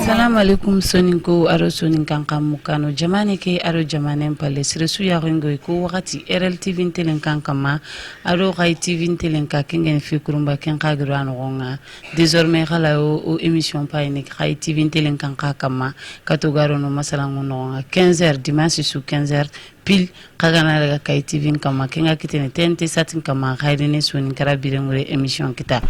Salam alaikum soninko aro soninkan kamukano jamane ke aro jamane pale sresu ya ringo ko wakati RLTV telen kankama aro gai TV telen ka kingen fikurumba ken kagirano gonga désormais khala o émission pa ni gai TV telen kankama katogaro no masalango no 15h dimanche sous 15h pile kagana daga kai TV kama kenga kitene tente satin kama gaidene soninkara birengure émission kita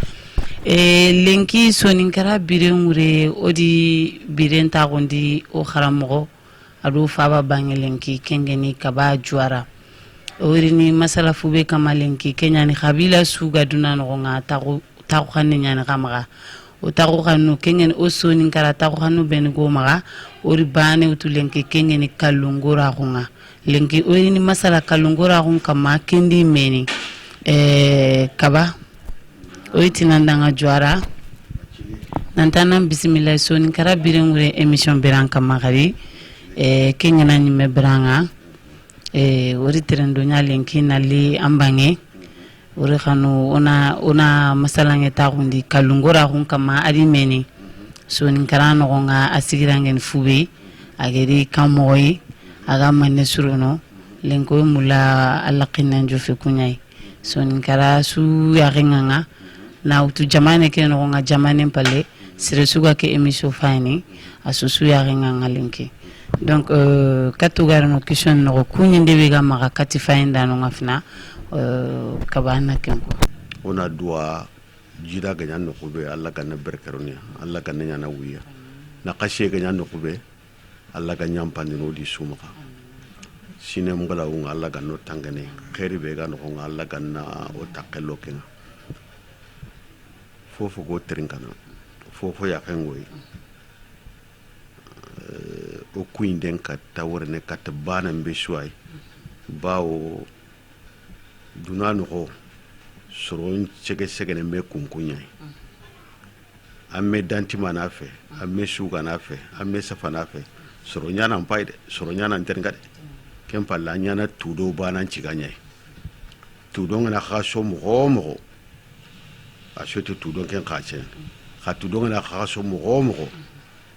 lenki soninkara birengure odi birenta gondi o kharamogo adu faba bange lenki kengeni kaba juara orini masala fube kama lenki kenyani khabila suga dunano nga tagu khanne nyani kamaga o tagu khanu kengen o soninkara tagu khanu ben go maga ori bane utu lenki kengeni kalungura gonga lenki orini masala kalungura gon kama kendi meni kaba oitinandanga juara nantana bismillah soninkara birengure émission beranka magari kengena nyime beranga ori terendo nyalenki nali ambange ori khanu ona masalange tagundi kalungora gun kama arimeni soninkara no nga asigirangen fube ageri kamoy aga manne surono lenko mula alaqina njofe kunyai soninkara su yaringanga na utu jamane ke no nga jamane pale sresuga ke émission fani asusu yaringanga lenki donc katugar no question no kunyi ndebe ga maka kati fainda no ngafna kabana kenko ona dua jira ga nyanno kube alla kana berkaronia alla kana nyana wiya na kashe ga nyanno kube alla ga nyampandi no di sumaka sine mungala unga alla ga no tangane khairi be ga no nga alla ga na o takelo kenga fofo go trinkana fofo ya kengoy o kuinden ka tawrene ka tabana mbeshuay bawo dunano ko soron chege ne me kunkunyai amme dantima na fe amme shuga na fe amme safa na fe soro nyana mpaide soro nyana ntengade kempa la nyana tudo bana chiganyai tudo ngana khaso mo a shoto tudo ken khachen khatu do ngana khaso mo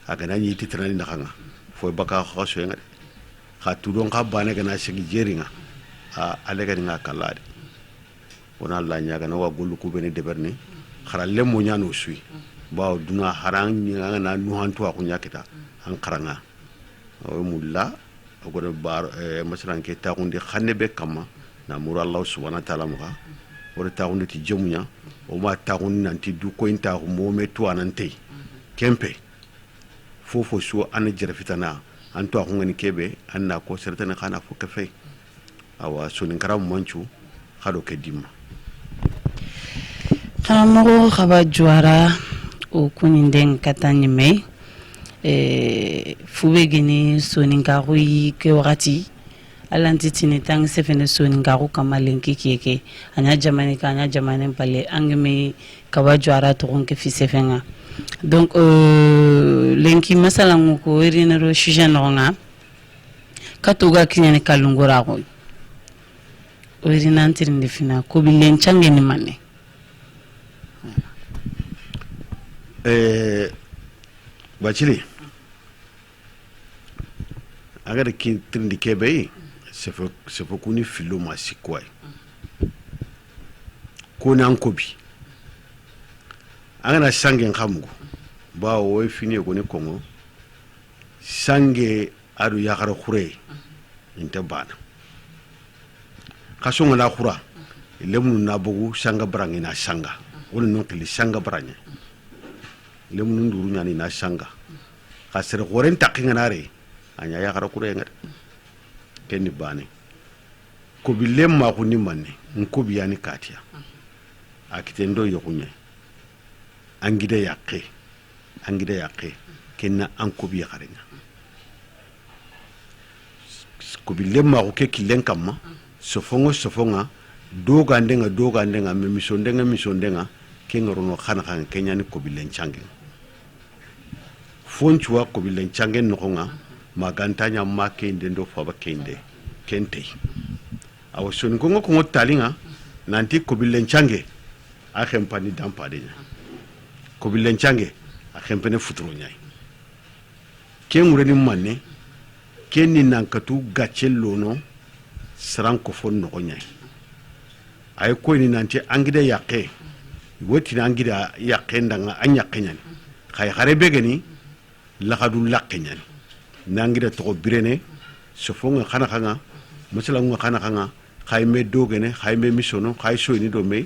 agana ni titrani na khanga fo baka khaso ngade khatu do ngabane gana shigi jeringa alega ni ngakalade ona la nyaga na wa golu ku bene deberni kharalle mo nyano sui bawo duna harang ni ngana nu hantu aku nyakita an karanga o mulla ko do bar masalan ke ta kundi khanne be kama na mur Allah subhanahu wa ta'ala mo o ta kundi ti jemunya o ma ta kundi nanti du ko inta ko mo metu anante kempe fofo su an jerfitana an to ko ngani kebe anna ko certaine khana fo kefe awa soninkara manchu khado ke dimma khamo khaba juara o kuнинден katanyime fube gini soninkaru ke wakati alantitini tang sefene soninkaru kamalenki keke anya jamane pale angeme kaba juara to konke fi sefenga donc lenki masalangu ko erinero shujanonga katuga kinyane kalungora ko orinantiri ndifina ko bilen change ni manne bachili agada kin trindi kebe sefo kuni filo masikwai ko nan kobi agana sange khamugo bawo we fini ko ni kongo sange adu yakara khure inte bana kasonga na khura lemu na bugu sanga brangi na sanga woni non kili sanga branya lemu nduru nyani na sanga kasere goren takinga nare anya yakara khure ngat kenni bane ko bi lemma ko ni manne ko bi yani katia akitendo yokunya angide yakke kenna an ko bi yakarenya ko bi lemma ko ke kilen kamma sofonga doga ndenga misondenga kengarono khana kan kenyani ko bi len changen fonchuwa ko bi len changen no nga magantanya makende ndo faba kende kente awo soni kongo kongo talinga nanti ko bi len change a khempani dampade ko bi len change a khempene futuro nyai ke ngureni manne ke ni nankatu gachello no sranko fon no nyai ay ko ni nanti angide yakke woti na angida yakke ndanga anya kenyani khay khare begeni lakadu lakkenyani nangida to birene so fonga khana khanga musala nga khana khanga khay me dogene khay me misono khay so ni do me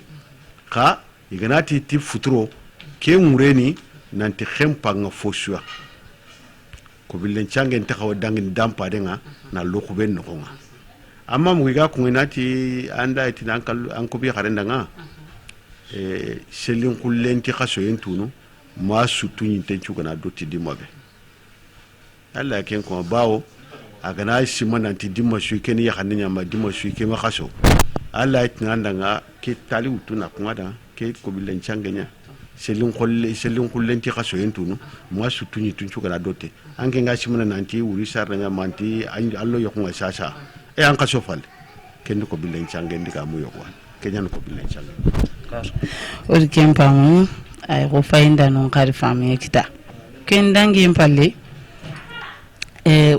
kha iganati ti futuro ke ngureni nanti khempa nga fosua ko bilen changen ta kawa dangin dampa denga na loku ben no nga amma mu ga ko nati anda iti nankal an ko bi harenda nga selin kullenti khaso yentunu ma sutu yin tenchu kana dotti dimabe Allah ken ko bawo aga na sima nanti dimma su ken ya hannya ma dimma su ke ma khaso Allah itina ndanga ke tali utuna kuma da ke ko bilen changenya selin kullenti khaso yentunu ma sutu yin tenchu kana dotti anke nga sima nanti wuri sarna manti allo yokunga sasa an khaso fal ken ko bilen changendi ka mu yokwa kenyan ko bilen changen ol kempamu ay ko fayinda non kari fami kita ken dangi palle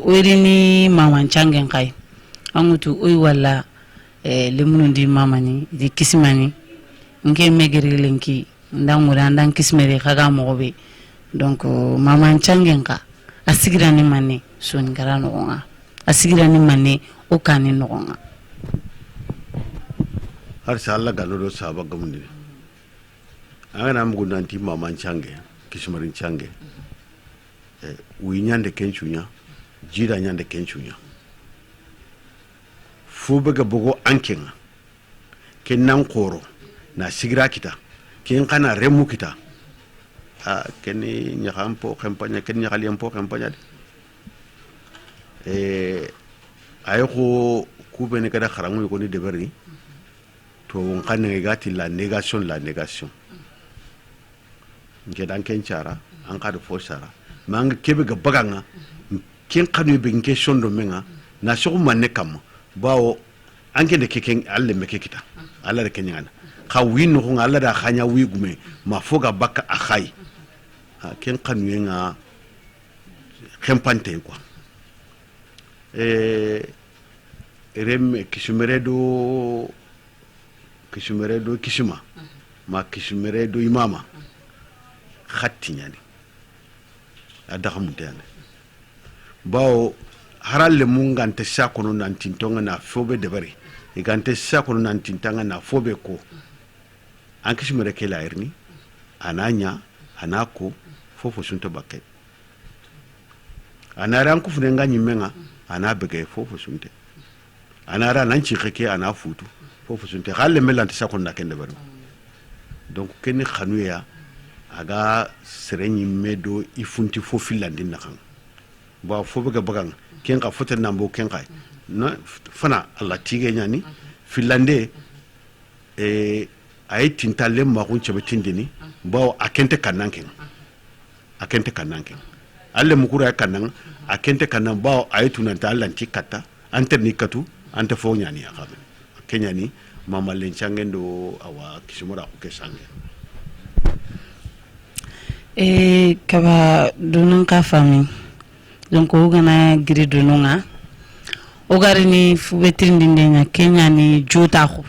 orini maman changen kai amutu oy wala lemunu di mamani di kismani nke megeri lenki ndangura ndan kismere kaga mobe donc maman changen ka asigirani manne son garano nga asigirani manne o kani no nga har sa Allah galo do saba gamundi ana mugu nanti maman change kismarin change wi nyande kenchunya jida nyande kenchunya fu bega bogo ankenga ken nan koro na sigira kita ken kana remu kita ken nyakampo kampanya ken nyakaliampo kampanya ayoko kubene kada kharangu ko ni deberi to ngane gati la négation nke dan ken cara an ka da fosara mang kebe ga baganga ken kanu be nke shondo menga na so manne kam bawo anke de keken alle me kekita alla de kenyana ka winu ko alla da khanya wi gume ma foga baka akhai ken kanu nga kempante quoi rem kisumere do kisuma ma kisumere do imama khatti nyani adaka mutane bawo haralle mungante sakono nan tintonga na fobe debari igante sakono nan tintanga na fobe ko an kisumere ke la erni ananya anako fofo sunta bakke anara an kufune ngani menga anabege fofo sunte anara nan ci kheke ana futu fofo sunte halle melante sakono na kende bari donc ken khanuya aga sereni medo ifunti fo filandi nakan ba fo bega bagang ken ka fotel nambo ken kai na fana Allah tige nyani filande ay tintalle ma kun chebe tindini ba akente kananken alle mukura kanan akente kanan ba ay tunanta Allah tikata ante nikatu ante fo nyani akabe kenyani mama lencangendo awa kisumura ko kesange kaba dunun ka fami donc o gana giri dununga o garini fubetirindi ndenya Kenya ni jota ko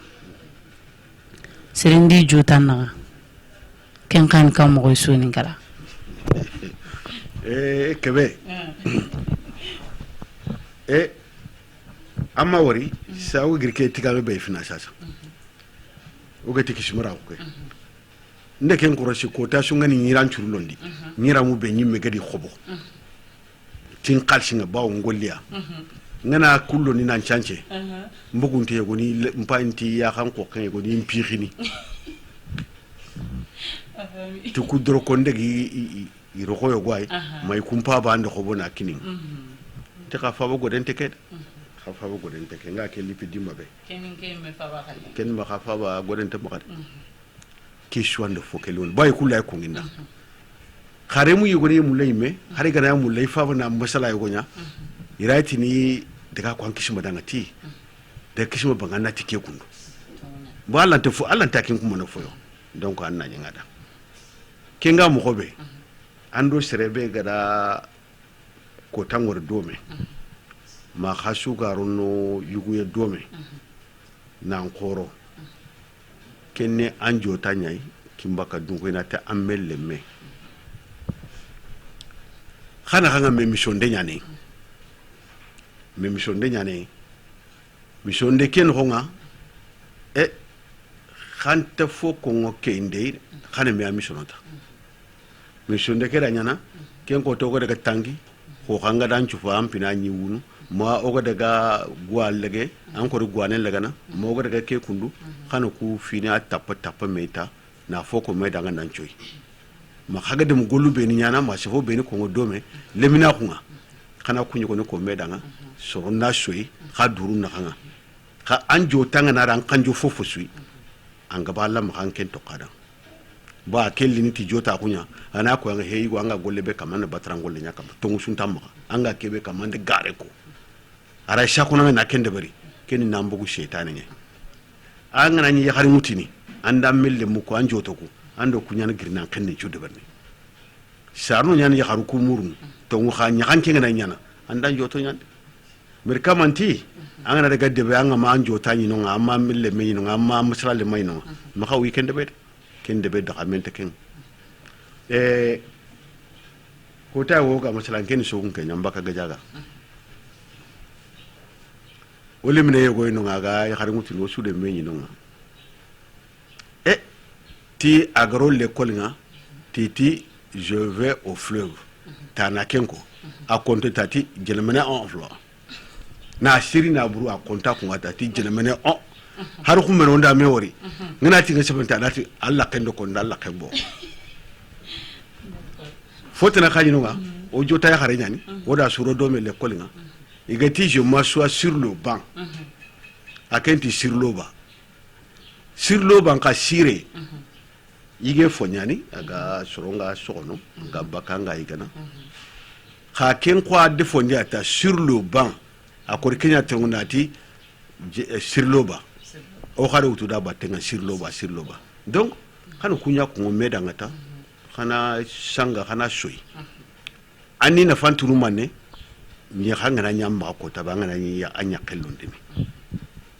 serindi jota na ken kan kam mo soni kala kebe amma wari sa o girke tigabe be fina sasa o gati kisumura ko ndeken korosi kota sungani nyiran churulondi nyiramu be nyimme gadi khobo tin qalsinga bawo ngolliya ngana kullo ni nan chance mbugunte yego ni mpanti ya kan ko kan yego ni mpixini to kudro kondegi iroko yo gwai may kumpa bande khobo na kinin te ka fa go den teke fa go den teke nga ke lipi dimabe ken ma fa ba go den te mo question de fokelon bay kulay ko nginda khare mu yugo ne mulay me hare gana mulay fa na masala yugo nya iraiti ni daga kwan kishima danga ti da kishima bangana tike kundu ba Allah ta kin kuma na foyo donc an na ngada kenga mu hobe ando serebe gada ko tangor dome ma khasu garuno yuguye dome nan koro kenne anjo tanyai kimbaka dunko ina ta amelle me khana khanga me mission de nyane mission de ken honga e khanta fo ko ngoke inde khana me mission ta mission de kera nyana ken ko to ko daga tangi ko khanga dan chufa ampina nyi wunu ma oga daga gwalege an ko gwanen lagana ma oga daga ke kundu khana ku fina tappa meta na foko me daga nan choy ma khaga dem gollu be ni nyana ma sefo be ni ko ngodome lemina kunga khana kunyi ko ne ko me daga so na shoyi kha duru na khanga kha anjo tanga na ran kanjo fofo sui an gaba lam kan ken to kada ba kelli ni ti jota kunya ana ko nga heyi go anga golle be kamana batrangolle nyaka to ngusun tamma anga kebe kamande gare ko ara shakuna na kende bari ken nambugu shaytan ne anga na nyi khari mutini anda melle mu ko anjo to ko ando kunya na girna kenne jude barni sarno nyani ya kharu ku murun to ngu kha nyakan ke ngana nyana anda joto nyande mer kamanti anga na daga debe anga ma anjo tani no amma melle me no amma musrale may no ma kha weekend be ken debe da amente ken ko ta wo ga masalan ken so kun ken mbaka gajaga wole mine yego no ga ya kharu mutin wo sude me no ti agro l'école nga titi je vais au fleuve tanakenko a compte tati jelemene en fleur na siri na buru a compte ko tati jelemene on har ko men onda me wori ngana ti ngasabanta dati alla kendo ko ndalla kembo fotana khani no nga o jota ya khare nyani woda suro do me l'école nga igati je m'assois sur le banc akenti sur le banc ka sire ige fonyani aga soronga sono ga bakanga igana kha ken kwa de fonyata sur le banc akor kenya tengunati sur le banc o khare utuda batenga sur le banc donc kana kunya ko meda ngata kana sanga kana shoyi anni na fanturu manne mi khanga na nyamba ko tabanga na ya anya kellondimi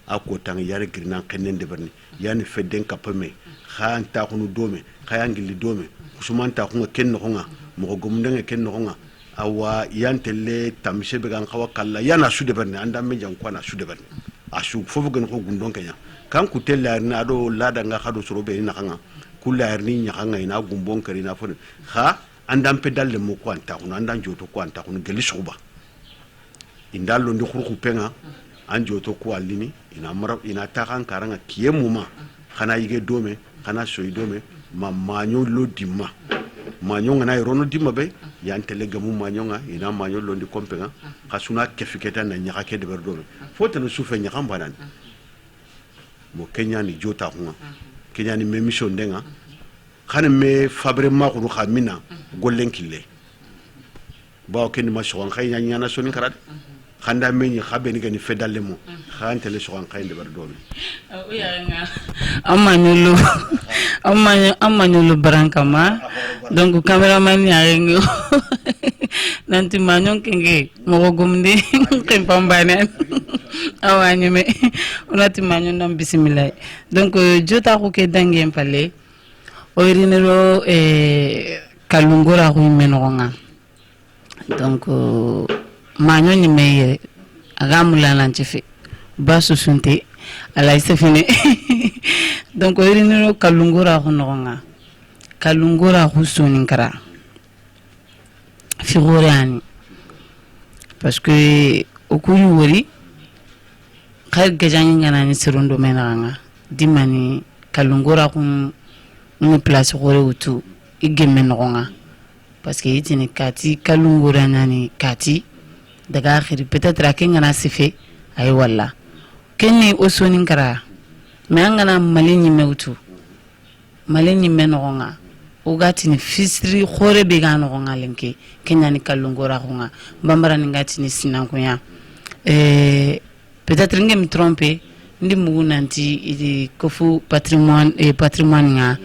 ako tang yare girnan kenen de berni yani fedden kapame khan ta kunu dome khayangili dome kusuman ta kunga kenno kunga mo gumndenga kenno kunga awa yantelle tamse be gan khawa kala yana sude berni anda me jang kwana sude berni asu fofu gan ko gundon kanya kan ku tella na do lada nga khado sorobe ni nakanga kula ni nyakanga ina gumbon kari na fo kha andam pedalle mo ko anta kuno andan joto ko anta kuno geli suba indallo ndi khurku penga anjo to ko alini ina mara ina takan karanga kiyemuma khana yige dome khana soy dome ma manyo lo dimma manyo ngana rono dimma be yantele gamu manyo nga ina manyo lo ndi kompenga khasuna kefiketa na nyaka ke de berdome foto no sufe nyaka mbanan mo kenya ni jota hunga kenya ni memission ndenga khana me fabre ma ko khamina gollen kille ba ken ma so khaynya nyana soni karat khanda meni khabe ni gani fedalle mo khante le sokan khayde bar domi o ya nga amanyulu brankama donc cameraman ya ngo nanti manyon kenge mo gumde kempambane awani me onati manyon dam bismillah donc jota ko ke dangem pale o irinero kalungora ko menonga donc manyo ni meye agamula lanchefe basu sunte ala isefine donc irinero kalungora ko nonga kalungora ko soninkara figurani parce que okuyu wori khar gajangi ngana ni sirondo menanga dimani kalungora ko ni place gore utu igemme nonga parce que itini kati kalungora nani kati daga akhiri peut-être akenga na sife ay walla kenni osoni kara me angana malini mewtu malini menonga ugati ni fisri khore be ganonga lenke kenya ni kalungora khonga bambara ni ngati ni sinankunya peut-être ngem me tromper ndi mugu nanti idi kofu patrimoine nga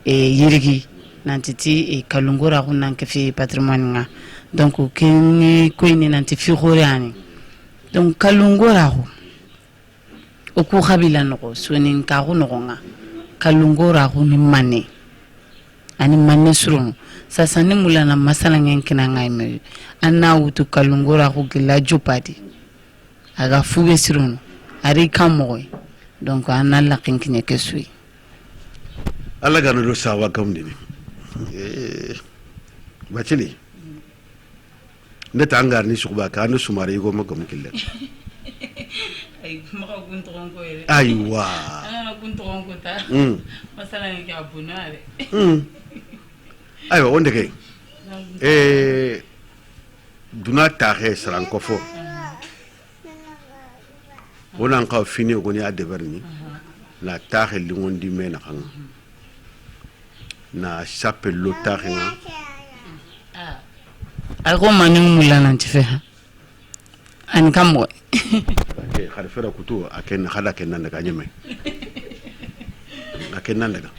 yirigi nantiti kalungora hunan ke fi patrimoine nga donc ken ko ni nanti fi khorani donc kalungora ho o ku khabila no sonin ka ho no nga kalungora ho ni mane ani manne surun sasa ni mulana masala ngen kina ngai me anna wutu kalungora ho gila jopati aga fube surun ari kamoy donc anna la kinkine kesui alla gano do sawa kamdini bacili ne tangar ni suba ka no sumare go magam kille ay maka kuntoron ko ere aywa ana kuntoron ko ta masala ngi abunare aywa onde kay duna taxe saran ko fo wonan ka fini ko ni adeverni la taxe lingondi mena kan na s'appelle l'otaringa ako maning mulana tife an kambo ke kharfera kutu aken hada ken nan daga nyeme aken nan daga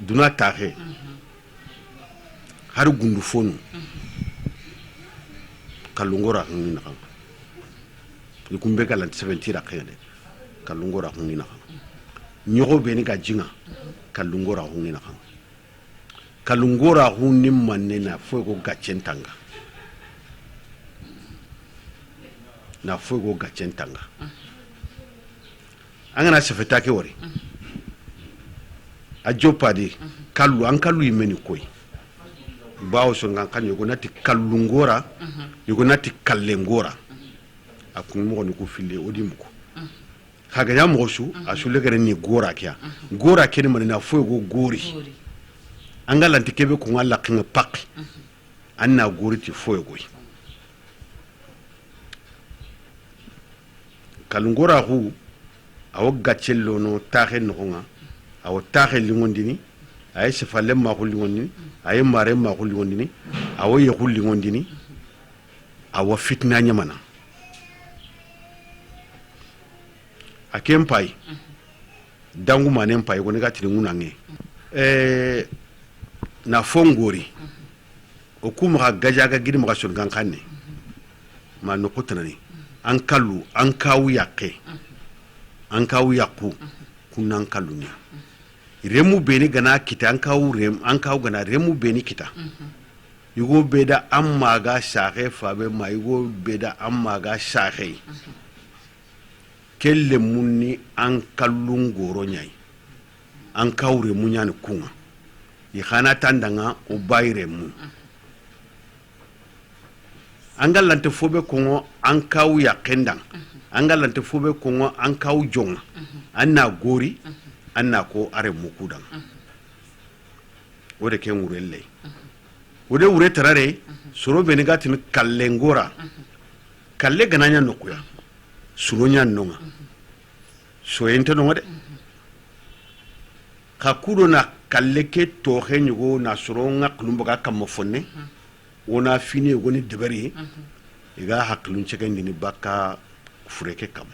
duna taxe har gundu fonu kalungora ni na yikumbe kala 70 ra khene kalungora hungi na nyogo be ni ka jinga kalungora hungi na kalungora hunni manne na fogo gachentanga na fogo gachentanga angana sefeta ke wori a jopadi kallu an kallu yimeni koy bawo so ngan kan yogo nati kallungora yogo nati kallengora akun mo ni ko fille odim ko haga ya mo su asule gare ni gora kya ni manina fo go gori angala ntikebe ko ngala kinga pak anna gori ti fo go kalungora hu awo gachello no taxe no nga awo taxe lingondini ay se falle ma ko lingondini ay mare ma ko lingondini awo ye ko lingondini awo fitna nyamana akem pai dangu manem pai ko ne ga tiri ngunange na fongori o kuma gajaga gidi ma son gankanne ma no kotanani an kallu an kawu yakke an kawu yakku kunan kallunya remu beni gana kita an kawu gana remu beni kita yugo beda amma ga shaxe fabe ma yugo beda amma ga shaxe kelle munni an kallun goro nyai an kawre munyani kunga i khana tandanga o bayre mu an galante fobe kongo an kawu ya kendang an galante fobe kongo an kawu jonga an na gori an na ko are mukudang wode ken wurelle wode wure tarare soro benigatin kallengora kalle gananya nokuya suronya nonga so ente no de ka kudo na kalle ke to henyugo na suronga kulumba ka kamofone wona fini goni debari iga haklun chekendi ni baka fureke kam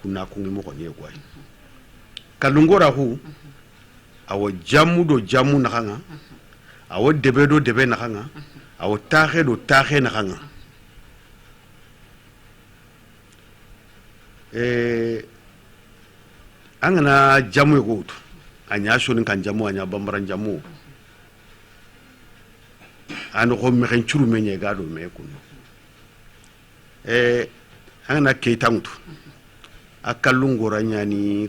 kuna kungi mo ko nyegwa kalungora hu awo jamu na kanga awo debe na kanga awo taxe na kanga angana jamu go to anya shonin kan jamu anya bambaran jamu an ko me kan churu menye gado me kuno angana keitangutu akallungora nyani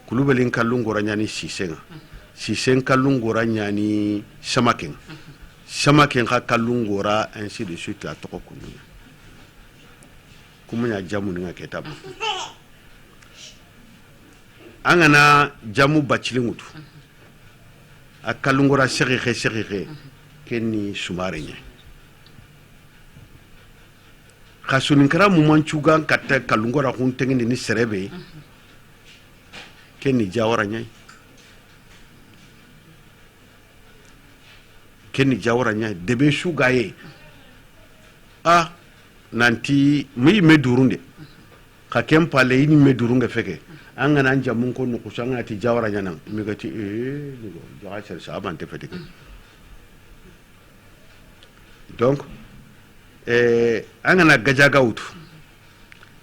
kulubalin kallungora nyani sisen kallungora nyani samaken ka kallungora ainsi de suite la toko kunu kumunya jamu ninga ketabu angana jamu bachilingutu akallungora sekhe kenni sumare nya khasuninkara mumanchuga katta kallungora huntengini ni serebe kenni jawara nya debe shugaye nanti mi me durunde ka kem pale ini me durunga feke an gana an jamun ko no kusanga ti jawara nyana mi gati ni go jaga ser sa ban te fete donc an gana gajaga utu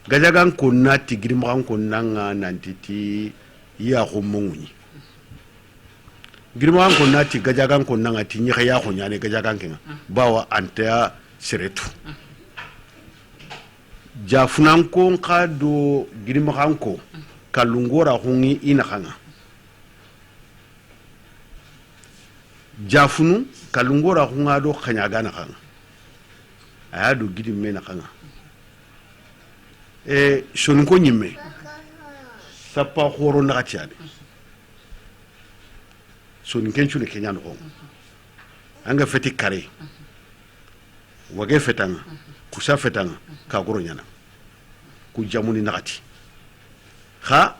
gajaga ko na ti girma ko nanga nanti ti ya ko munguni girma ko na ti gajaga ko nanga ti nya ya ko nyane gajaga kenga bawa anta seretu jafunan ko ka do girmakan ko kalungora hungi ina kanga jafunu kalungora hunga do kanyaga na kanga aya do gidi me na kanga soni ko nyimme sapa khoro na katiade soni kenchu ne kenya no anga feti kare wage fetanga kusa fetanga ka goro nyana ku jamuni nakati ha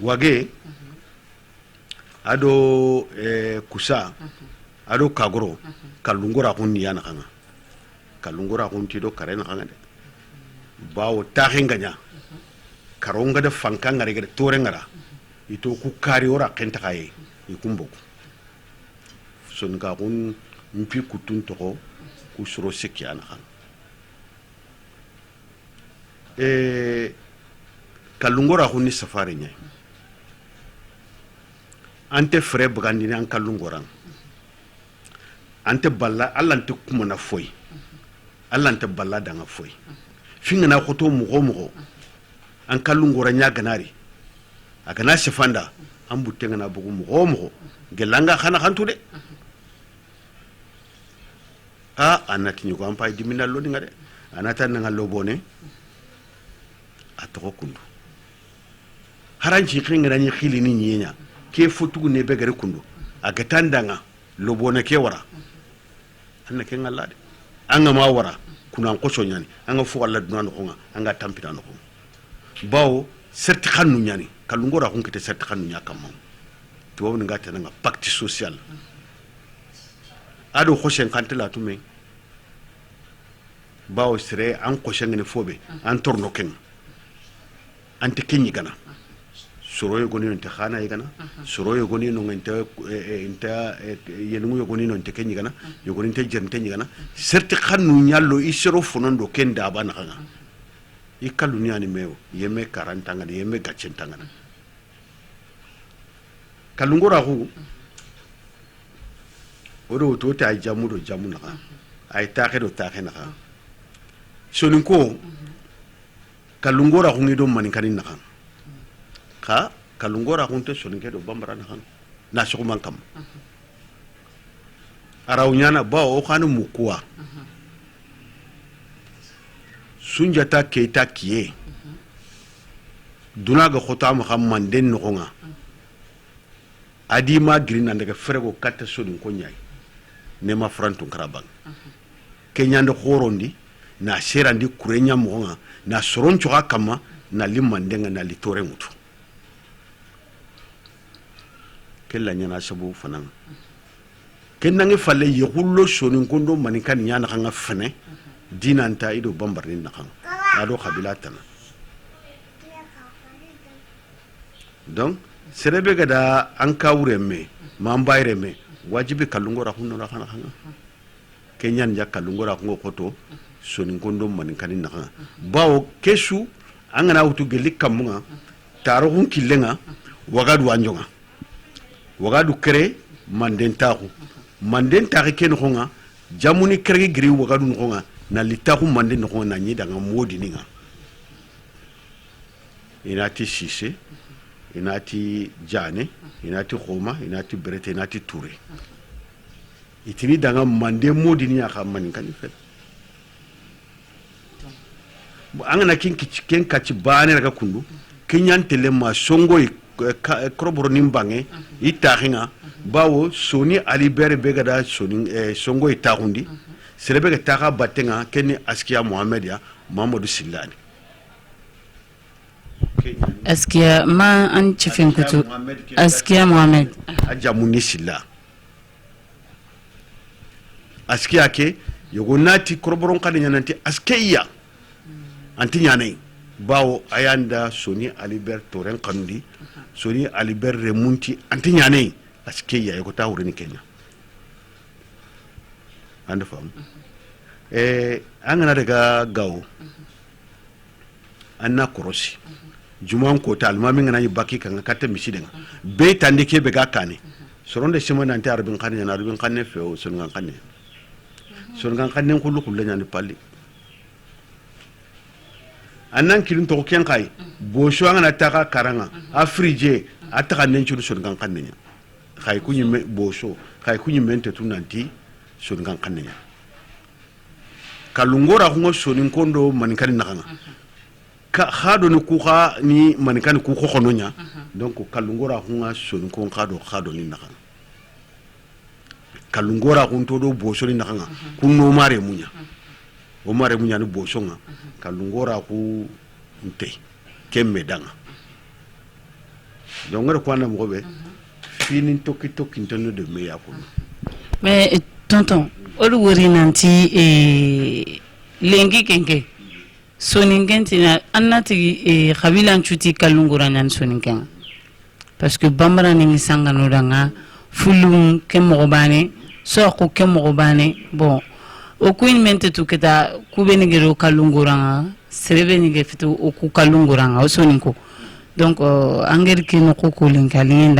wage ado kusa ado kagoro kalungora kunni yana kanga kalungora kunti do kare na kanga de bawo tahenganya karonga de fankanga rege tore ngara ito ku kari ora kenta kaye ikumboku son ka kun mpi kutun toko ku suro sekki ana kanga kalungora hunni safari nyai ante fere bagandini an kalungoran ante balla alla ante kumana foy alla ante balla danga foy fingana khoto mugo an kalungora nya ganari agana sefanda an butenga na bugu mugo gelanga khana khantude anati nyugo am pay dimina lo dinga de anata nga lobone atoko kundu haranci khinga ni khili ni nyenya ke fotugu ne begere kundu agatandanga lobone ke wara anna ke ngallade anga ma wara kuna nkoso nyani anga fu alla dunano ko anga tampina no ko bawo certi khanu nyani kalungora ko kete certi khanu nyaka mom to woni ngata nga pacte social ado khosen kantela tume bawo sire an khosen ne fobe an torno ken ante kenyi gana soroyo goni non te khana yigana soroyo goni non enta yenu yo goni non te kenyi gana yo goni te jente nyi gana certi khanu nyallo isero fonondo kenda bana khanga ikalu ni ani mewo yeme 40 ngana yeme gachenta ngana kalungora hu odo to ta jamudo jamuna ay taxedo taxena soninko kalungora hu ngido man kanin na ka kalungora hu te soninke do bambara na na sokuma kam arawnyana ba o khanu mukwa sunjata keita kiye dunaga khota muhammad den nonga adima grina daga frego katta sodin ko nyai ne ma frantu karabang kenya ndo khorondi na serandi kurenya monga na soroncho kama na limandenga na litore mutu kella nyana sabu fanan kenange falle yehullo sonin kondo manikan nyana kanga fene dinanta ido bambarin nakan ado kabila tana donc serebe gada an kawure me mambayre me wajibi kalungora hunno na kana kana kenyan ja kalungora ko koto sonin kondo manikan nakan bawo kesu angana wutu gelik kamunga taro hun killenga wagadu anjonga wagadu kere manden taxu ken xonga jamuni kere giri wagadu xonga na litaxu manden xonga na ñi danga modi ninga inati sise inati jane inati xoma inati berete inati touré itini danga mande modi ni xa mani kan fel angana ken kacci bane raga kundu kenyan telema songo kroboro nimbange itaxinga bawo soni alibere begada soni songo itaxundi serebe ga taxa batenga kenni askiya mohamed ya mamadou sillani askiya ma an cifin kutu askiya mohamed ajamuni silla askiya ke yogo nati korboron kadi nanti askeya anti nyane bawo ayanda soni alibert toren kandi soni alibert remunti anti nyane askeya yogo tawre ni Kenya anda fam angana daga gawo anna korosi juman ko tal mami ngana yibaki kan katta misiden be tande ke be ga kane soronde sima nanti arbin kanne feo songan kanne kullu kullu nyani palli annan kilin to ken kai bo sho ngana taka karanga afrije ataka nenchu songan kanne nya kai kunyi bo sho kai kunyi mente tunanti songan kanne nya kalungora hungo sonin kondo manikani nakanga ka khado ni ku kha ni manikani ku khono nya donc kalungora hunga sonin kon khado ni nakanga kalungora kun to do boso ni nakanga kun no mare munya o mare munya ni boso nga kalungora ku nte kemme danga donc ngara kwana mo be fini toki ntano de meya ko mais tonton olu wori nanti lengi kenke soningentina annati khabilan chuti kalungora nan soninken parce que bambara ni sangano danga fulum kemogobane so ko kemogobane bon o kuin mente tu keta kubeni gero kalungora serebe ni gefito o ku kalungora o soninko donc anger kino ko ko linkali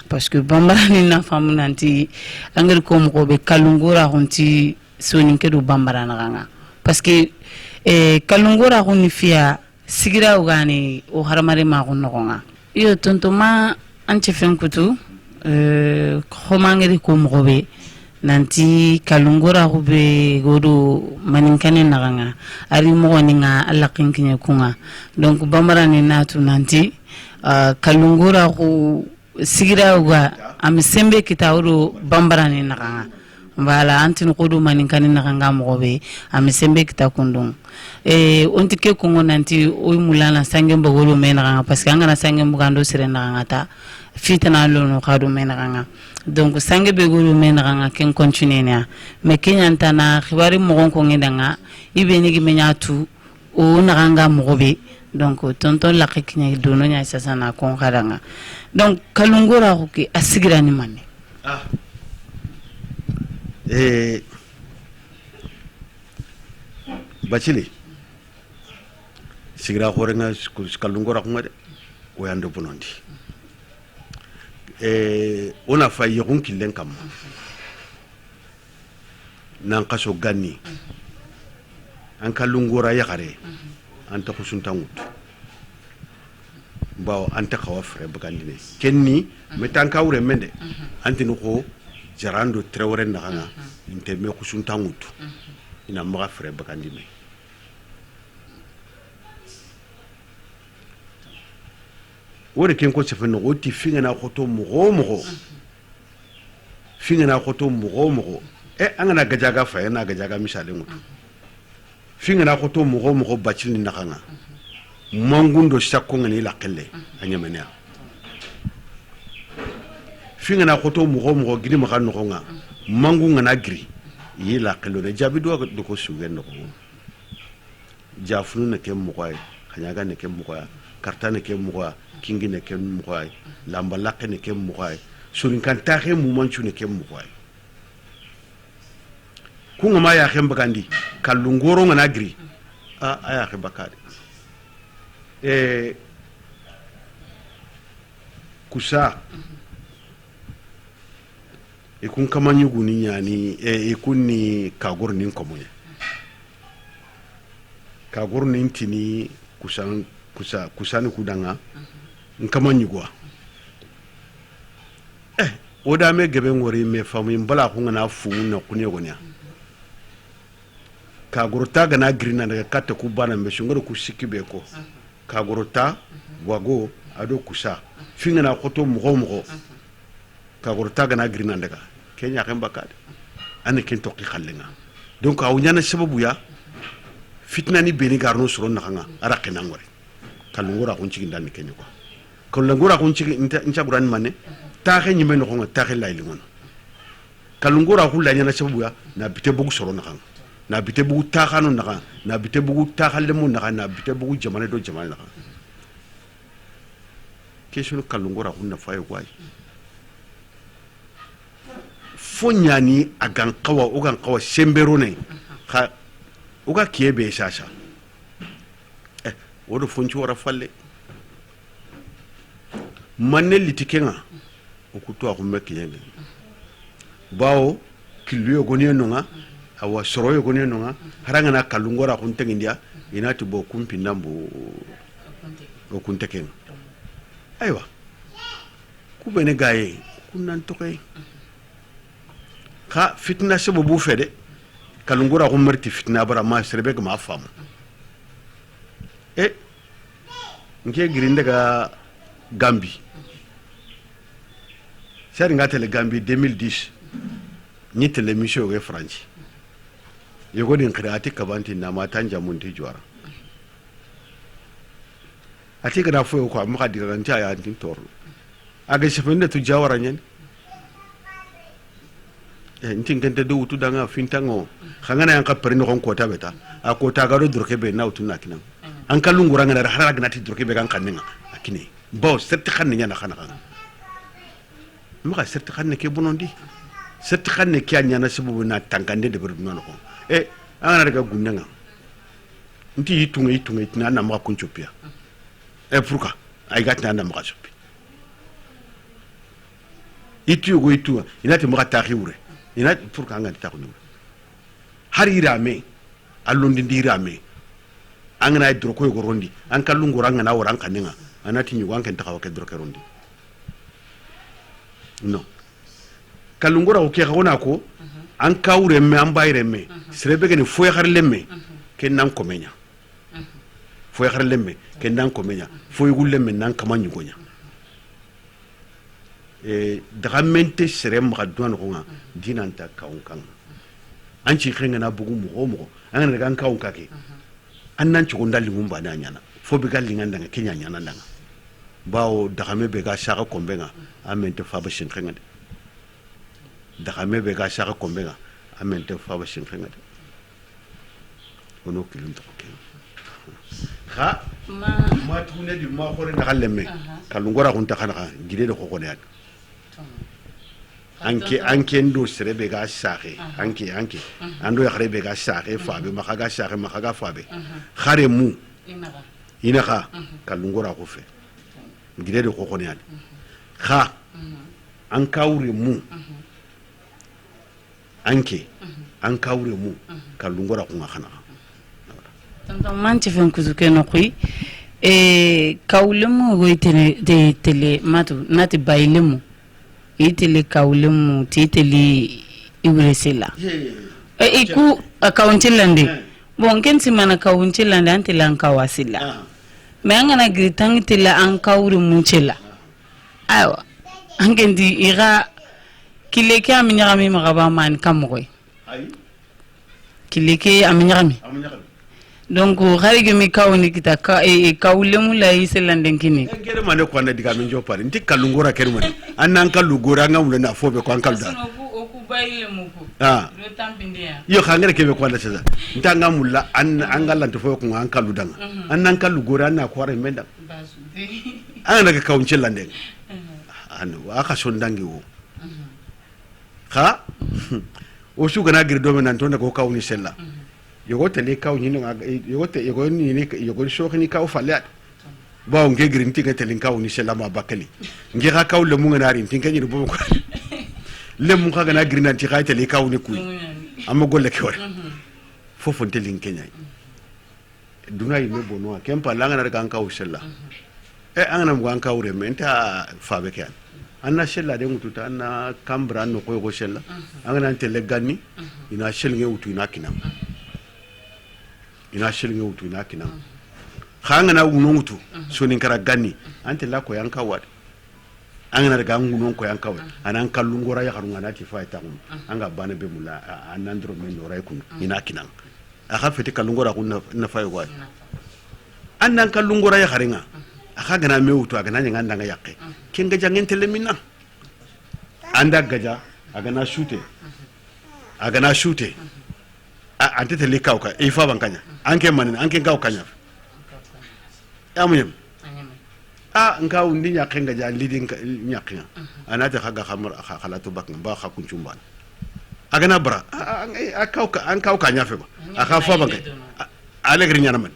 parce que bambara ni na famu nanti anger ko mo be kalungora honti soninke do bambara na parce que kalungora honi fiya sigira ugani o haramare ma ko nogonga yo tontoma anche fenkutu khomangeri ko mo be nanti kalungora ko be godo maninkane naganga ari mo ninga alla kinkinya kunga donc bambara ni natu nanti kalungora ko sigira uga am sembe kitawro bambara ni naganga wala antin kodo maninkane naganga mo be am sembe kitakundung onti ke kongo nanti o mulana sangem bagolo menanga parce que angana sangem bugando sirena ta fitana lono khado menanga donc sange be golo menanga ken continuer nya me kenyanta na khibari mo ko ngedanga ibeni gi menyatu o naganga mo be donc tonton la kinya dono nya sasa na kon khadanga donc kalungora ko ki asigira ni manne bacili sigira horenga kalungora ko ngade o yando bonondi ona fa yirun killen kam nan kaso ganni an kalungora yakare an ta kusunta mutu bawo an ta kawa fere bagandine kenni metan kawre mende antino ko jarando trewre ndanga inte me kusunta mutu ina maga fere bagandine wore ken ko sefeno oti finga na khoto mo finga na khoto mo angana gajaga fa na gajaga misale mutu finga na khoto mo bacili nakanga mangundo sakko ngani la kelle anyamenya finga na khoto mo gidi ma kan nga mangunga na gri yi la kello de jabido do ko sugen no ko jafunu ne kem mo koy khanyaga ne kem mo koy karta ne kem mo koy kingi ne kem mo koy lamba lakke ne kem mo koy surin kan taxe mu manchu ne kem mo koy kunga ma ya khem bagandi kalungoro ngana gri aya khe bakade kusa ikun kamanyu guni yani ikunni kagor nin komoye kagor nin tini kusan kudanga nkamanyu gwa oda me gebe ngori me famu mbala ko ngana fu na kunye gonya kagorota gana grina daga katta ku bana me shungaro ku sikibe ko kagorota wago ado kusa finga na khoto mo kagorota gana grina daga kenya kan bakade ane ken tokki khallenga donc aw nyana sababu ya fitna ni beni garno suro nakanga ara kenangore kalungora ko cigi ndani kenya ko kalungora ko cigi inta buran manne taxe nyime no ko taxe layli ngono kalungora hulla nyana sababu ya na bite bugu soro na kan na bite bugu takhano na kan na bite bugu takhalle mun na kan na bite bugu jamane do jamane na kan question kalungora hunna fayo kwai fonyani agan kawa ugan kawa sembero ne ha uga kiebe sasa wodo fonci wara falle manne litikenga okuto akumme kiyenge bawo killu yogoni nonga awa soro yogoni nonga haranga na kalungora kuntengindia inati bo kumpi nambo okunteken aywa kubene gaye kunan toke ka fitna sababu fede kalungora kummerti fitna bara ma serbe ma famu nke girinde ga Gambie sari ngatele Gambie 2010 ni telemission ge France yego din kreati kabanti na matan jamunti juara ati kana fo ko am khadi ran ta ya tin tor aga sefende tu jawara nyen ntin gante do wutu danga fintango khangana yang ka perino kon kota beta a kota ga do durke be na wutu nakina an kalungura ngana haraga nati durke be kan kanninga akine bo setti xanne nyana xana xana maka setti xanne ke bonondi setti xanne ke nyana sababu na tankande de ber nono ko angana daga gunnanga nti yitunga itina na maka kunchopia pourquoi ay gatna na maka chopi itu inati maka taxiure inati pourquoi angana taxunu hari rame allondi ndirame angana ay dro koy gorondi an kalungura ngana wora an kaninga anati nyugo an kenta kawake dro kerondi no kalungura o ke gona ko an kawre me an bayre me serebe gene foy xar lemme ken nan ko menya foy xar lemme ken nan ko menya foy gul lemme nan kama nyugo nya dramente serem ma duan ko nga dinanta kawun kan an ci xenga na bugu mo an ga kan kawun kake annan ci gonda lingum ba na nyana fo be gal lingan danga kenya nyana danga bawo daxame be ga saka kombenga amente fa ba shin xenga de daxame be ga saka kombenga amente fa ba shin xenga de ono kilum to ke ha ma tune di ma xore na xalemme kalungora kun ta xana gide de ko ko ne anke ndo serebe ga sake anke ando ya rebe ga sake fabe maka ga sake maka ga fabe khare mu ina kha kalungora ko fe gide de ko ko ne kha an kawre mu anke an kawre mu kalungora ko khana tantam man ci fen kuzuke no kuy kawlemu go tele matu nati baylemu itele kawlemu titele iwresela iku akawuntilande bon ken simana kawuntilande antela an kawasila me angana gritang tela an kawre munchela aywa angendi ira kileke aminyami magaba man kamoy kileke aminyami donc harige mi kawni kita kawlemu la iselanden kini ngere mane ko ande diga min jopare nti kalungora kermani annan kalugora ngamule na fobe ko an kalda oku baylemu ko do tampindia yo khangere kebe ko ande seza ntanga mulla an galante fo ko an kaludanga annan kalugora na ko re menda an daga kawunce landen an wa ka sondangi wo ha o suga na girdo men antonda ko kawni sella yogo tele kaw ni no yogo ni yogo shoxi ni kaw falat bawo nge girin tinga tele kaw ni selama bakali nge ga kaw le mu ngana rin tinga ni bo ko le mu ga na girin anti ga tele kaw ni kuy amma golle ke wala fofo tele kenya duna yi me bono kempa langa na ga kaw sella angana mu ga kaw re menta fa be kan anna sella de mututa anna kambra no ko go sella angana tele ganni ina sel nge wutu ina kinam ina shilnge wutu ina kina khanga na wuno wutu sonin kara ganni ante la ko yanka wad angana daga ngunon ko yanka wad anan kallungora ya harunga nati fa ta ngum anga bana be mula anandro men no ray kun ina kina aka fete kallungora kun na fa wad annan kallungora ya haringa aka gana me wutu aga nan nganda nga yakke kenga jangen telemina anda gaja aga na shute agana shute ante tele kauka e fa bankanya anke manin anke kaw kanya amunyem nka undi nya kenga ja leading nya kenga anata khaga khamar khalatu bak ba khakun chumban agana bra an kaw kanya fe ba aka fa banka alegri nya naman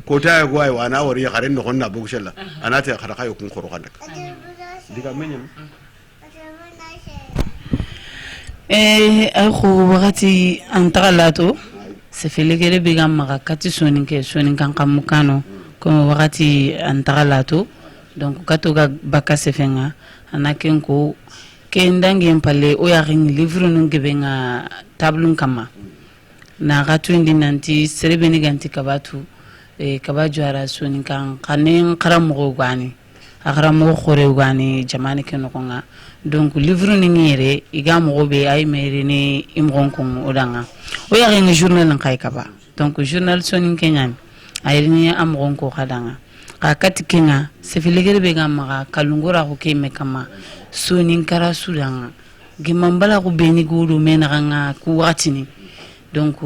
ko ta go ay wana wari kharen no honna bu shella anata khara kayo kun khoro kandak diga menyem akhu wakati antagalato sefelegere bigam maka kati sonin kan kamukano ko wakati antagalato donc kato ga baka sefenga anaken ko kendange mpalle o ya ring livre nun gebenga tablun kama na gatu indi nanti serebeni ganti kabatu kabaju ara sonin kan kanen karamo gani akaramo khore gani jamani ken ko nga donc livre ni ngere iga mo be ay mere ni imron ko odanga o ya ring journal nan kay kaba donc journal sonin kenyan ay ni amron ko khadanga ka katikenga sefilegere be gamma kalungura ko keme kama sonin kara sudanga gimambala ko beni gudu menanga ku watini donc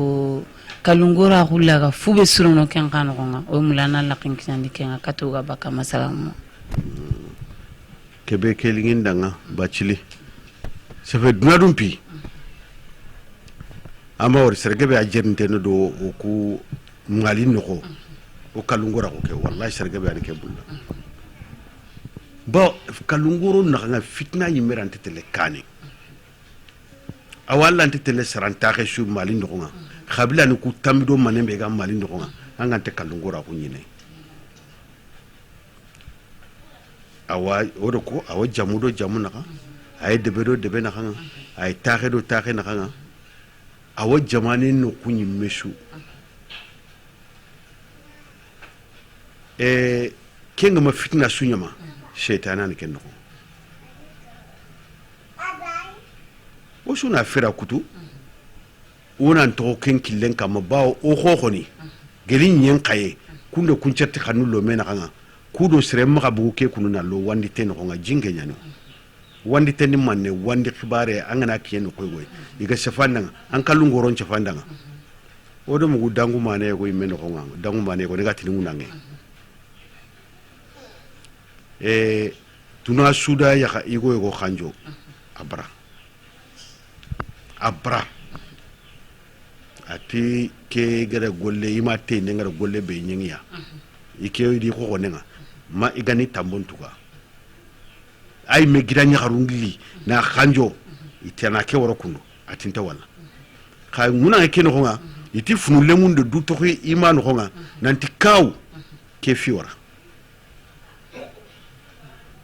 kalungura ko laga fube surono ken kan ko nga o mulana la kin kindi kenga katuga baka masalamu kebe kelingin danga bachili sefe dunadum pi ama wor sergebe a jernte no do ku ngali noko o kalungura ko ke wallahi sergebe ani ke bulla bo kalunguro na nga fitna yimerante tele kane awalla ante tele saranta ke shu mali noko nga khabila ni ku tamdo manembe ga mali noko nga angante kalungura ko nyine awa odo ko awa jamudo jamuna ka ay debedo debe na kanga ay taxedo taxe na kanga awa jamani no kunyi meshu kenga ma fitna sunyama shaytana ne ken no o suna fera kutu onan to ken killen kama bawo o khokhoni gelin yen kaye kunde kuncerti khanulo mena kanga kudo sere maka bugu ke kunu na lo wandi ten ko nga jinge nyani wandi ten manne wandi khibare angana kiyen ko goy iga sefanda an kalungo ron sefanda odo mu dangu mane ko imeno ko nga dangu mane ko daga tinu nange tuna suda ya ka igo ko khanjo abra ati ke gara golle imate ne ngara golle be nyengiya ike di ko nenga ma igani tambon tuga ay me gidanya harungli na khanjo itana ke woro kundo atinta wala kay nguna ke no nga iti funu lemunde du to imanu ko nga nanti kaw ke fi wara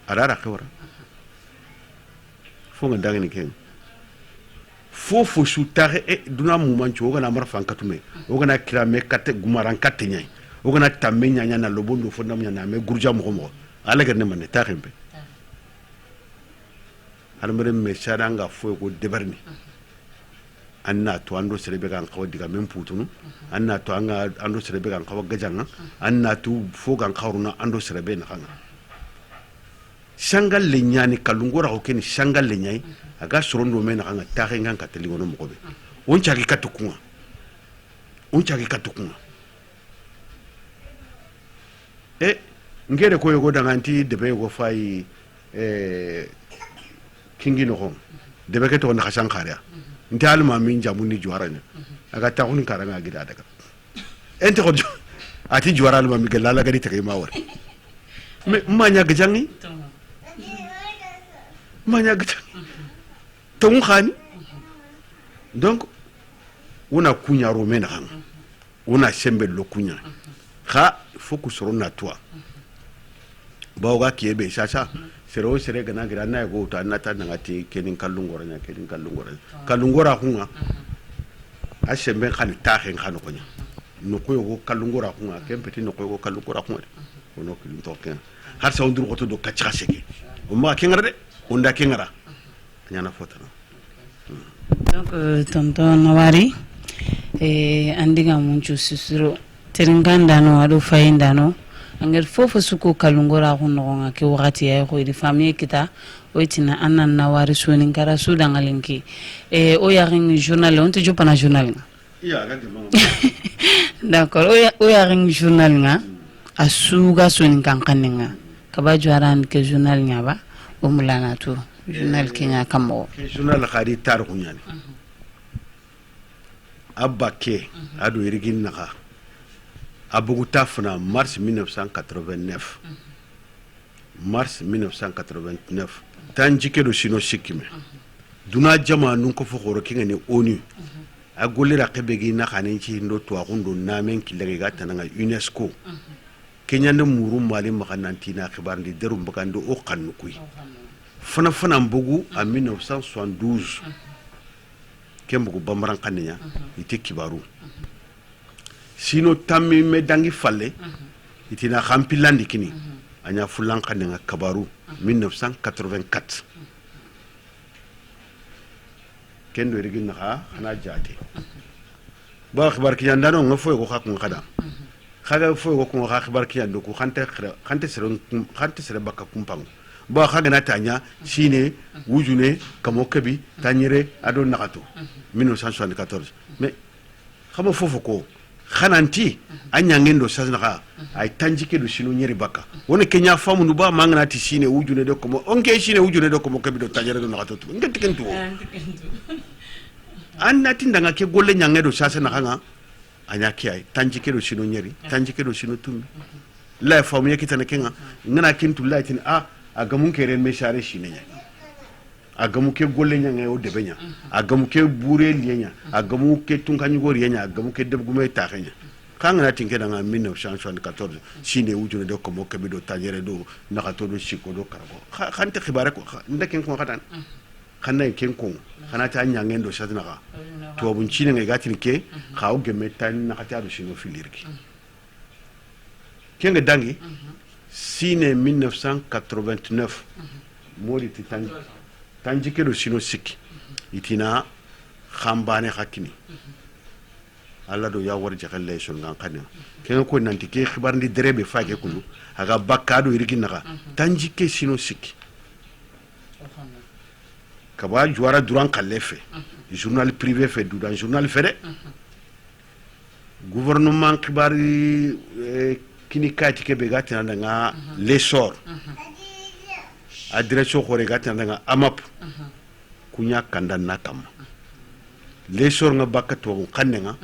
arara ke wara fo nga dangani ken fo su tare duna mu mancho ga na marfan katume o ga na kirame kate gumaran kate nyai o gana tamme nyanya na lobondo fondam nyana me gurja mo ala gerne man ta xembe almere me sadanga fo ko debarni anna to ando serebe kan xaw diga men putunu anna to anga ando serebe kan xaw gajanga anna to fo kan xawruna ando serebe na xanga shangal le nyani kalungora ko ken shangal le nyai aga sorondo men na xanga ta xengan ka teli wono mo ko be on chagi katukunga ngere ko yogo danganti debe go fay kingi no hon debe ke to na khasan kharia ntal ma min jamuni juaranya aga ta hun karanga gida daga ente ko ati juara ma mi gella la gadi te ma war me manya gajangi to khani donc una kunya romena kan una sembe lo kunya kha focus rona toi bawga kiebe sasa sero sere gana gira na go ta na ta ngati kenin kallungora kallungora hunga a sembe khali ta hen khano konya no ko go kallungora hunga kempeti no ko go kallungora hunga ono kilin to ken har sa ondur ko to do kachra seke o ma kengara de onda kengara nyana fotana donc tonton Nawari andiga munchu susuro teringandano ado fayindano anger fofo suko kalungora hunonga ke wakati ya ko di famille kita oitina annan na wari sonin kara sudan alinki o yarin journal on te jo pana journal nga iya ga de mo d'accord o yarin journal nga asuga sonin kan kaninga kaba jwaran ke journal nya ba o mulana to journal kenya kamo ke journal khadi tar kunyani abba ke ado irigin naka abugu tafna mars 1989 mars 1989 tanjike do sino sikime duna jama nun ko fo khoro kinga ni onu a golira kebegi na khanin ci ndo to akundo namen kilere ga tananga UNESCO kenya ndo muru mali makananti na khibar ndi derum bakando o khannu kuy fana fana mbugu a 1972 kembugu bamaran kaninya ite kibaru sino tammi me dangi falle itina khampilandi kini anya fulan kaninya kabaru 1984 kendo irigin na ana jate ba khibar kiyan dano ngafo ko khakun kada khaga fo ko khibar kiyan do ko khante sere bakka kumpango ba khaga na tanya shine wujune kamo kabi tanyere ado nakato 1974 mais khamo fofo ko khananti anya ngendo sasnaka ay tanjike do shino nyeri baka wona kenya famu nu ba mangana ti shine wujune do komo onke shine wujune do komo kabi do tanyere do nakato ngati kento anna tindanga ke golle nyangedo sasnaka nga anya kiai tanjike do shino nyeri tanjike do shino tumi la famu yakitana kenga ngana kintu laitin agamu keren me share shine nya agamu ke golle nya ngayo de benya agamu ke bure lienya agamu ke tunkanyu go rienya agamu ke deb gume taxenya kanga na tinke danga 1974 shine wujune do ko mo ke bido tajere do nakato do shiko do kargo khante khibare ko ndeken ko khatan khanay ken ko khana ta nya ngendo shadna ka to bun chine ngai gatin ke khaw gemme tan nakata do shino filirki kenga dangi sine 1989 mori tanjike do sino siki itina khambane hakini alla do ya warje khalle son ngan khane ken ko nanti ke khibar ndi derebe faake kulu aga bakkado irigi naka tanjike sino siki kaba juara duran khalle fe journal privé fe du dan journal fere gouvernement khibari kini kati ke be gatina nga lesor adreso khore gatina nga amap kunya kanda nakam lesor nga bakka to kanne nga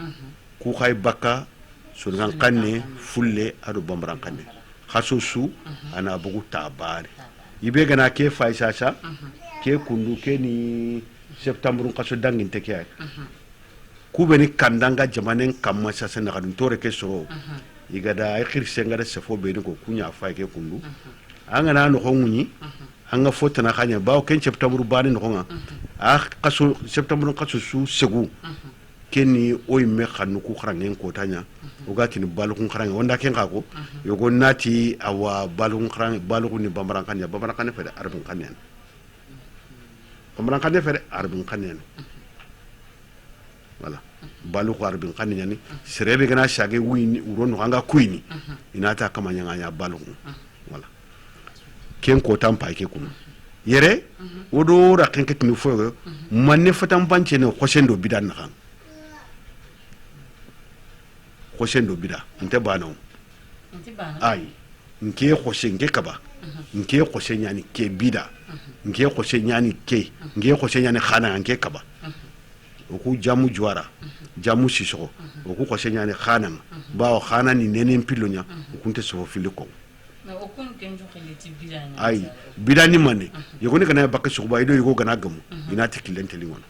ku khay bakka so nga kanne fulle adu bamran kanne khasusu ana bugu tabari ibe gana ke faisasa ke kundu ke ni septembre kaso dangin te ke ku be ni kandanga jamanen kamma sasa na kadum tore ke so igada ay khirse ngada safo be ni ko kunya fa ke kundu anga na no khongunyi anga fota na khanya bawo ken septembre bani no nga kaso septembre kaso su segu keni oy me khanu ku khrangen ko tanya o gati ni balu ku khrangen wonda ken kako yogo nati awa balu ku khrangen balu ni bamran kanya fe arbin kanyen bamran kanya fe arbin kanyen wala balu ko arbin kanyen ni serebe gana shage wini urono anga kuini inata kama nyanga balu wala ken ko tampa ke kunu yere wodo ra ken ketni fo manne fatam banche ne khoshendo bidan na kan khoshendo bida nte bano ay nke khoshe nke kaba nke khoshe nyani ke bida nke khoshe nyani ke nke khoshe nyani khana nke kaba oku jamu juara jamu sisoko oku khoshe nyani khana bawo khana ni nenen pilonya okunte so filiko ay bidani mane yogoni kana bakka suba ido yogo gana gamu inati kilente lingono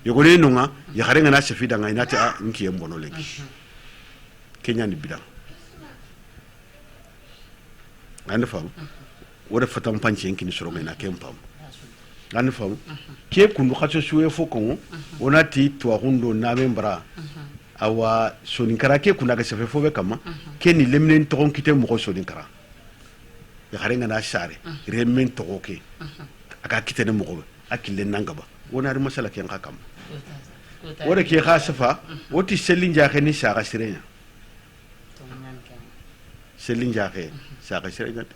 yogoni nunga ya kharenga na shafida nga inati nki yembono legi kenya ni bidan ande fam wora fatam panche nki ni soro na kempam ande fam ke kundu khaso suwe foko onati to hundo na membra awa soninkara ke kuna ga sefe fobe kama ke ni lemnen to kite mo ko soninkara ya kharenga na share remen to ke aka kite ne mo ko akille nangaba wona ri masala ke ngakam wora ke khasafa woti selin ja ke ni shara sirenya selin jaxe saka sire nyat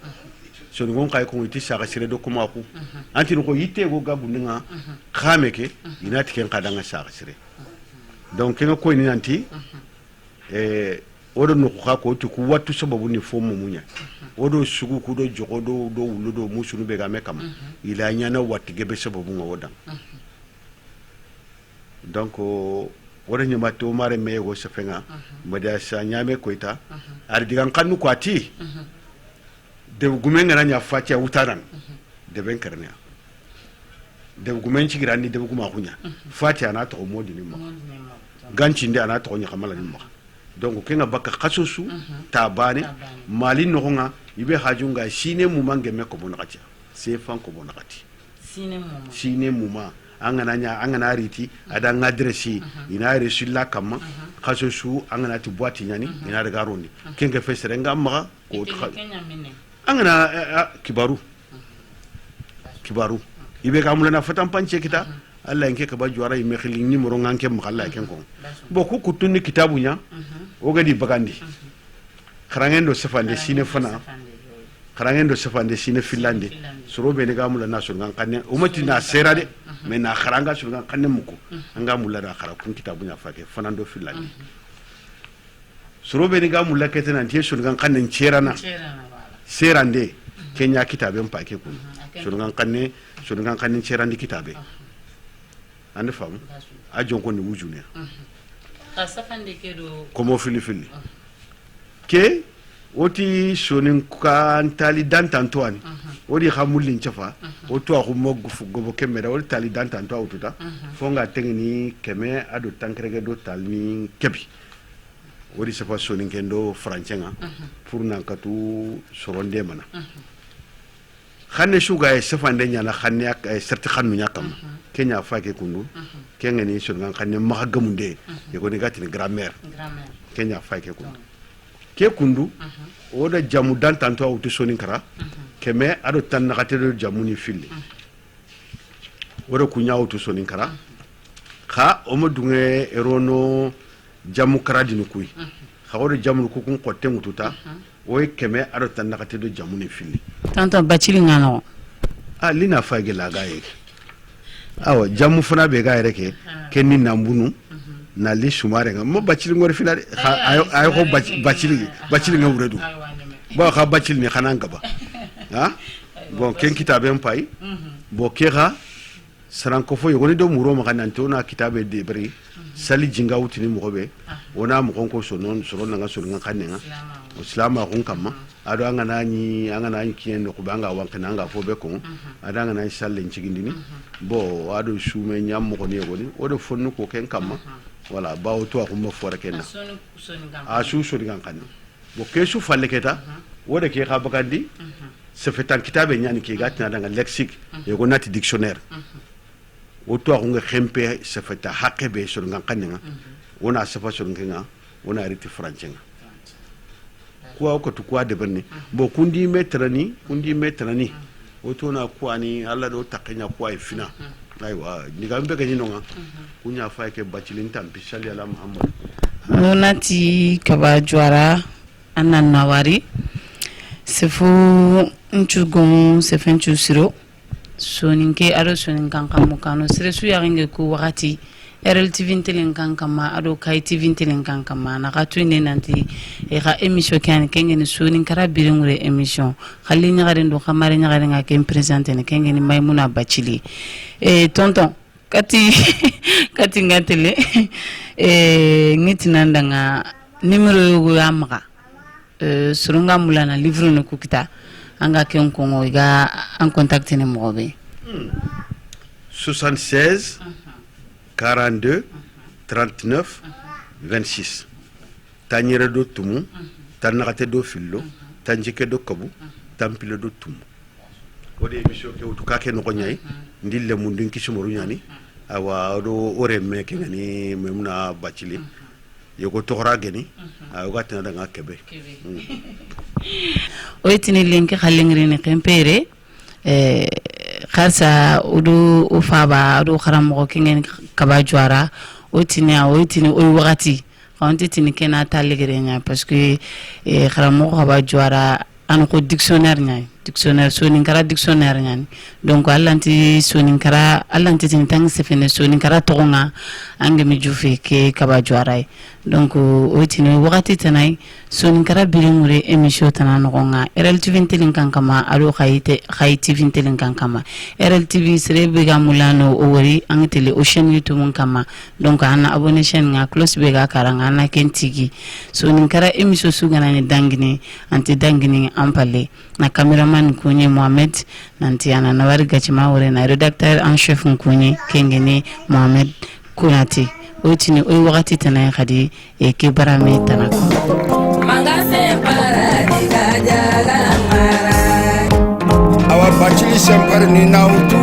so ngon kay ko iti saka sire do kuma ku anti ko yitte go gabu nga khame ke inati ken kadanga saka sire donc ken ko ni nanti odo no ko to ku watu sababu ni fomu munya odo sugu ku do jogo do wulu do musunu be ga mekam ila nyana watti gebe sababu nga wodan donc wala nyama to mare me go sefenga mada sa nyame koita ar digan kanu ko ati de gumen ngana nya fatia utaran de ben karnya de gumen ci girani de guma kunya fatia na to modi ni ma ganci ndi ana to nya kamala ni ma donc kenga baka khasusu tabane mali no nga ibe hajunga sine mu mange me ko bonakati se fan ko bonakati sine mu ma angana riti ada ngadresi ina resula kama khasusu angana ti boîte nyani ina daga roni kenga fesere ngam ko angana kibaru ibe ka mulana fatan panche kita Allah nke ka ba juara yi mekhili numéro nganke mo Allah ken ko boku kutunni kitabu nya o gadi bagandi kharangendo sefande sine fana kharangendo sefande sine finlande sorobe ne ga mulana so ngan kanne umati na sera de mais na kharanga so ngan kanne muko anga mulana khara kun kitabu nya fake fanando finlande sorobe ne ga mulaka tana tie so ngan kanne cherana serande kenya kitabe mpake kun so ngan kanne cherandi kitabe ande fam a jonko ni wujune asafande kedo komo fili ke oti sonin kan tali dantantoani odi khamulin chafa oto a mo gobo kemera odi tali dantanto aututa fonga tengni keme ado tankrege do talni kebi odi safa sonin kendo franchenga pour nankatu soronde mana xane suga e sefande nyana xane ak certi xanu nyakam kenya faake kundu kenga ni sur ngan xane ma gamunde e ko ni gati ni grammaire kenya faake kundu ke kundu oda jamu dan tanto auto sonin kara keme ado tan nakate do jamu ni filli oda kunya auto sonin kara kha o mo dunge erono jamu kara dinu kuy kha oda jamu ku kun qotte mututa oy keme ado tan nakate do jamu ni filli tanto bacili ngano lina fage la gaye awa jamu fana be gaye reke kenni nambunu na li sumare nga mo bacili ngor fila ay ko bacili nga wuredu ba kha bacili ni khana ngaba ha bon ken kitabe mpay bo kera saranko fo yoni do muro ma kana tona kitabe de bari sali jinga wutini mo be wona mo konko so non so nga so nga kanenga islama kun kama ado angana ni kien ko banga wankana nga fo be ko adanga na salle cigindini bo ado sume nyam mo ko ne goni odo fonnu ko ken kama wala ba o to ko mo fora kenna a su so digan kan bo ke su falle keta woda ke ka bakandi se fetan kitabe nyani ke gatina danga lexique e ko nati dictionnaire o to ko nga khempe se feta hakebe so ngan kanenga wona safa so ngenga wona riti franchenga kuwa ko to kuwa de benni bo kundi metrani oto na kuwa ni alla do takanya kuwa fina aywa ni gambe ga nyinonga kunya fa ke bacilin tampi sali ala muhammad nonati kaba jwara anan nawari sefu nchugon sefenchu siro soninke aro sonin kankamu kanu sire su yaringe ku wakati RLTV telen kankama ado kai TV telen kankama na gatu ne nanti e ga emission kan kengeni sonin kara biringure emission khali nyagare ndo khamare nyagare nga kem presenter ne kengeni maimuna bacili tonton kati ngatele ngitinanda nga numero yogo yamaka surunga mulana livre no kukita anga ken kongo ga en contact ne mobe 76 42 39 26 tanyere do tumu tanakate do fillo tanjike do kabu tampile do tumu odi emission ke utu kake no nyai ndille mundu nkisumuru nyani awa do ore meke ngani memuna bacili yoko tohra geni awa tina daga kebe oytini lenke khallengri ne kempere kharsa udu ufaba udu kharamo kingen kaba jwara oytini oy wakati xawante tini kena taligere nya parce que xaramo xaba joara an ko dictionnaire nya dictionnaire soninkara dictionnaire nya donc allanti soninkara allanti tin tang sefene soninkara togonga angemi jufe ke kaba joara donc o tini wakati tanai soninkara bilimure emission tanano nga RLTV telin kankama alo khayite TV telin kankama RLTV serebe ga mulano o wori angtele o chaîne YouTube kama donc ana abonné chaîne nga close be ga karanga na kentigi soninkara emission sugana ni dangini anti dangini ampale na cameraman kunye Mohamed nanti ana nawari gachima wore na rédacteur en chef kunye kengeni Mohamed Kunati otini oy wakati tanay khadi e ke barame tanako mangase para diga jala mara awa bachili sempar ni nautu